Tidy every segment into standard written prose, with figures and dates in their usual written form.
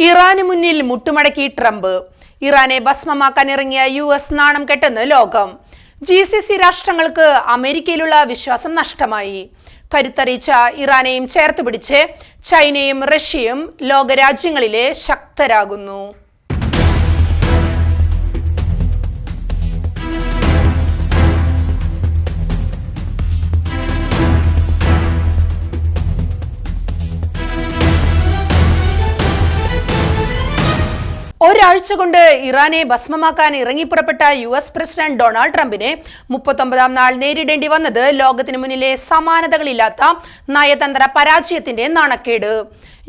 ഇറാന് മുന്നിൽ മുട്ടുമടക്കി ട്രംപ്. ഇറാനെ ഭസ്മമാക്കാൻ ഇറങ്ങിയ US നാണം കെട്ടെന്ന് ലോകം. GCC രാഷ്ട്രങ്ങൾക്ക് അമേരിക്കയിലുള്ള വിശ്വാസം നഷ്ടമായി. കരുത്തറിയിച്ച ഇറാനെയും ചേർത്ത് പിടിച്ച് ചൈനയും റഷ്യയും ലോകരാജ്യങ്ങളിലെ ശക്തരാകുന്നു. ഒരാഴ്ച കൊണ്ട് ഇറാനെ ഭസ്മമാക്കാൻ ഇറങ്ങിപ്പുറപ്പെട്ട US പ്രസിഡന്റ് ഡൊണാൾഡ് ട്രംപിനെ 39ാം നാൾ നേരിടേണ്ടി വന്നത് ലോകത്തിന് മുന്നിലെ സമാനതകളില്ലാത്ത നയതന്ത്ര പരാജയത്തിന്റെ നാണക്കേട്.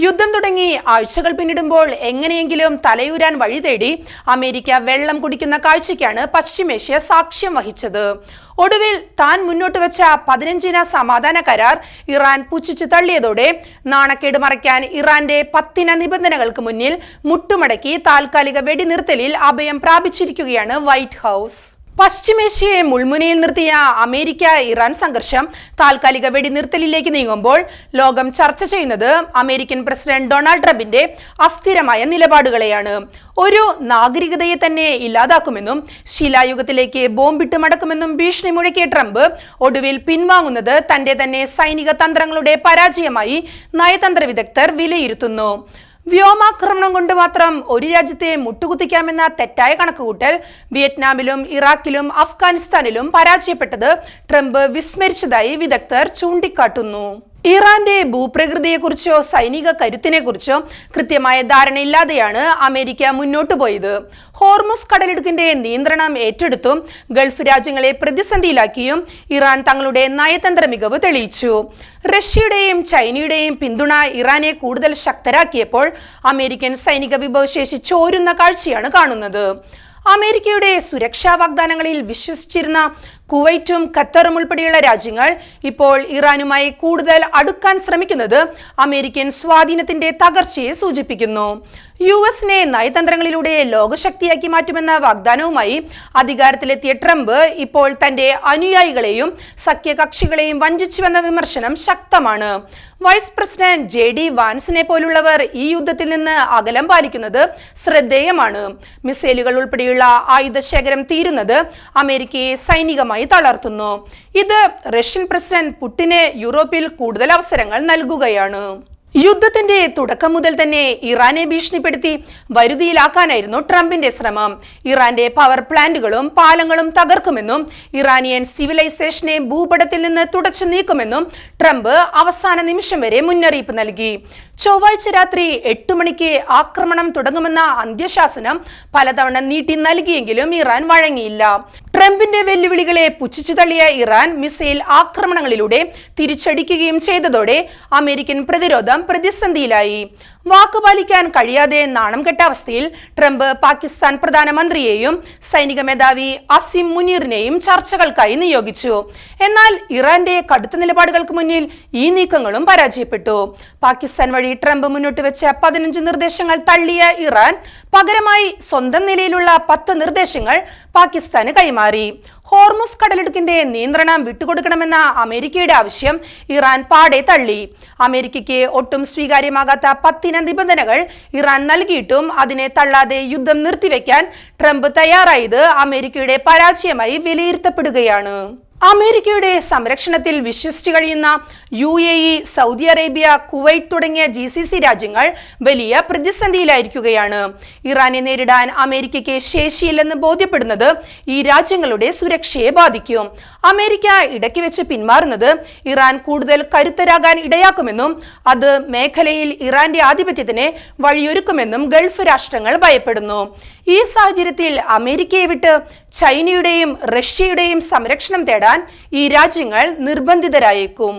യുദ്ധം തുടങ്ങി ആഴ്ചകൾ പിന്നിടുമ്പോൾ എങ്ങനെയെങ്കിലും തലയൂരാൻ വഴി തേടി അമേരിക്ക വെള്ളം കുടിക്കുന്ന കാഴ്ചയ്ക്കാണ് പശ്ചിമേഷ്യ സാക്ഷ്യം വഹിച്ചത്. ഒടുവിൽ താൻ മുന്നോട്ട് വെച്ച 15-ഇന സമാധാന കരാർ ഇറാൻ പുച്ഛിച്ചു തള്ളിയതോടെ നാണക്കേട് മറയ്ക്കാൻ ഇറാന്റെ 10-ഇന നിബന്ധനകൾക്ക് മുന്നിൽ മുട്ടുമടക്കി താൽക്കാലിക വെടിനിർത്തലിൽ അഭയം പ്രാപിച്ചിരിക്കുകയാണ് വൈറ്റ് ഹൗസ്. പശ്ചിമേഷ്യയെ മുൾമുനയിൽ നിർത്തിയ അമേരിക്ക ഇറാൻ സംഘർഷം താൽക്കാലിക വെടിനിർത്തലിലേക്ക് നീങ്ങുമ്പോൾ ലോകം ചർച്ച ചെയ്യുന്നത് അമേരിക്കൻ പ്രസിഡന്റ് ഡൊണാൾഡ് ട്രംപിന്റെ അസ്ഥിരമായ നിലപാടുകളെയാണ്. ഒരു നാഗരികതയെ തന്നെ ഇല്ലാതാക്കുമെന്നും ശിലായുഗത്തിലേക്ക് ബോംബിട്ട് മടക്കുമെന്നും ഭീഷണി മുഴക്കിയ ട്രംപ് ഒടുവിൽ പിൻവാങ്ങുന്നത് തന്റെ തന്നെ സൈനിക തന്ത്രങ്ങളുടെ പരാജയമായി നയതന്ത്ര വിദഗ്ധർ വിലയിരുത്തുന്നു. വ്യോമാക്രമണം കൊണ്ട് മാത്രം ഒരു രാജ്യത്തെ മുട്ടുകുത്തിക്കാമെന്ന തെറ്റായ കണക്കുകൂട്ടൽ വിയറ്റ്നാമിലും ഇറാഖിലും അഫ്ഗാനിസ്ഥാനിലും പരാജയപ്പെട്ടത് ട്രംപ് വിസ്മരിച്ചതായി വിദഗ്ധർ ചൂണ്ടിക്കാട്ടുന്നു. ഇറാന്റെ ഭൂപ്രകൃതിയെക്കുറിച്ചോ സൈനിക കരുത്തിനെക്കുറിച്ചോ കൃത്യമായ ധാരണയില്ലാതെയാണ് അമേരിക്ക മുന്നോട്ടു പോയത്. ഹോർമുസ് കടലിടുക്കിന്റെ നിയന്ത്രണം ഏറ്റെടുത്തും ഗൾഫ് രാജ്യങ്ങളെ പ്രതിസന്ധിയിലാക്കിയും ഇറാൻ തങ്ങളുടെ നയതന്ത്ര മികവ് തെളിയിച്ചു. റഷ്യയുടെയും ചൈനയുടെയും പിന്തുണ ഇറാനെ കൂടുതൽ ശക്തരാക്കിയപ്പോൾ അമേരിക്കൻ സൈനിക വിഭവശേഷി ചോരുന്ന കാഴ്ചയാണ് കാണുന്നത്. അമേരിക്കയുടെ സുരക്ഷാ വാഗ്ദാനങ്ങളിൽ വിശ്വസിച്ചിരുന്ന കുവൈറ്റും ഖത്തറും ഉൾപ്പെടെയുള്ള രാജ്യങ്ങൾ ഇപ്പോൾ ഇറാനുമായി കൂടുതൽ അടുക്കാൻ ശ്രമിക്കുന്നത് അമേരിക്കൻ സ്വാധീനത്തിന്റെ തകർച്ചയെ സൂചിപ്പിക്കുന്നു. US-നെ നയതന്ത്രങ്ങളിലൂടെ ലോകശക്തിയാക്കി മാറ്റുമെന്ന വാഗ്ദാനവുമായി അധികാരത്തിലെത്തിയ ട്രംപ് ഇപ്പോൾ തന്റെ അനുയായികളെയും സഖ്യകക്ഷികളെയും വഞ്ചിച്ചുവെന്ന വിമർശനം ശക്തമാണ്. വൈസ് പ്രസിഡന്റ് JD വാൻസിനെ പോലുള്ളവർ ഈ യുദ്ധത്തിൽ നിന്ന് അകലം പാലിക്കുന്നത് ശ്രദ്ധേയമാണ്. മിസൈലുകൾ ഉൾപ്പെടെയുള്ള ആയുധശേഖരം തീരുന്നത് അമേരിക്കയെ സൈനികമായി തളർത്തുന്നു. ഇത് റഷ്യൻ പ്രസിഡന്റ് പുടിന് യൂറോപ്പിൽ കൂടുതൽ അവസരങ്ങൾ നൽകുകയാണ്. യുദ്ധത്തിന്റെ തുടക്കം മുതൽ തന്നെ ഇറാനെ ഭീഷണിപ്പെടുത്തി വരുതിയിലാക്കാനായിരുന്നു ട്രംപിന്റെ ശ്രമം. ഇറാന്റെ പവർ പ്ലാന്റുകളും പാലങ്ങളും തകർക്കുമെന്നും ഇറാനിയൻ സിവിലൈസേഷനെ ഭൂപടത്തിൽ നിന്ന് തുടച്ചു നീക്കുമെന്നും ട്രംപ് അവസാന നിമിഷം വരെ മുന്നറിയിപ്പ് നൽകി. ചൊവ്വാഴ്ച രാത്രി 8 മണിക്ക് ആക്രമണം തുടങ്ങുമെന്ന അന്ത്യശാസനം പലതവണ നീട്ടി നൽകിയെങ്കിലും ഇറാൻ വഴങ്ങിയില്ല. ട്രംപിന്റെ വെല്ലുവിളികളെ പുച്ഛിച്ചു തള്ളിയ ഇറാൻ മിസൈൽ ആക്രമണങ്ങളിലൂടെ തിരിച്ചടിക്കുകയും ചെയ്തതോടെ അമേരിക്കൻ പ്രതിരോധം പ്രതിസന്ധിയിലായി. വാക്കുപാലിക്കാൻ കഴിയാതെ നാണം കെട്ട അവസ്ഥയിൽ ട്രംപ് പാകിസ്ഥാൻ പ്രധാനമന്ത്രിയെയും സൈനിക മേധാവി അസിം മുനീറിനെയും ചർച്ചകൾക്കായി നിയോഗിച്ചു. എന്നാൽ ഇറാന്റെ കടുത്ത നിലപാടുകൾക്ക് മുന്നിൽ ഈ നീക്കങ്ങളും പരാജയപ്പെട്ടു. പാകിസ്ഥാൻ വഴി ട്രംപ് മുന്നോട്ട് വെച്ച 15 നിർദ്ദേശങ്ങൾ തള്ളിയ ഇറാൻ പകരമായി സ്വന്തം നിലയിലുള്ള 10 നിർദ്ദേശങ്ങൾ പാകിസ്ഥാന് കൈമാറി. ഹോർമുസ് കടലിടുക്കിന്റെ നിയന്ത്രണം വിട്ടുകൊടുക്കണമെന്ന അമേരിക്കയുടെ ആവശ്യം ഇറാൻ പാടെ തള്ളി. അമേരിക്കയ്ക്ക് ഒട്ടും സ്വീകാര്യമാകാത്ത 10 നിബന്ധനകൾ ഇറാൻ നൽകിയിട്ടും അതിനെ തള്ളാതെ യുദ്ധം നിർത്തിവെക്കാൻ ട്രംപ് തയ്യാറായത് അമേരിക്കയുടെ പരാജയമായി വിലയിരുത്തപ്പെടുകയാണ്. അമേരിക്കയുടെ സംരക്ഷണത്തിൽ വിശ്വസിച്ചു കഴിയുന്ന UAE, സൗദി അറേബ്യ, കുവൈറ്റ് തുടങ്ങിയ GCC രാജ്യങ്ങൾ വലിയ പ്രതിസന്ധിയിലായിരിക്കുകയാണ്. ഇറാനെ നേരിടാൻ അമേരിക്കയ്ക്ക് ശേഷിയില്ലെന്ന് ബോധ്യപ്പെടുന്നത് ഈ രാജ്യങ്ങളുടെ സുരക്ഷയെ ബാധിക്കും. അമേരിക്ക ഇടയ്ക്ക് വെച്ച് പിന്മാറുന്നത് ഇറാൻ കൂടുതൽ കരുത്തരാകാൻ ഇടയാക്കുമെന്നും അത് മേഖലയിൽ ഇറാന്റെ ആധിപത്യത്തിന് വഴിയൊരുക്കുമെന്നും ഗൾഫ് രാഷ്ട്രങ്ങൾ ഭയപ്പെടുന്നു. ഈ സാഹചര്യത്തിൽ അമേരിക്കയെ വിട്ട് ചൈനയുടെയും റഷ്യയുടെയും സംരക്ഷണം തേടാൻ ഈ രാജ്യങ്ങൾ നിർബന്ധിതരായേക്കും.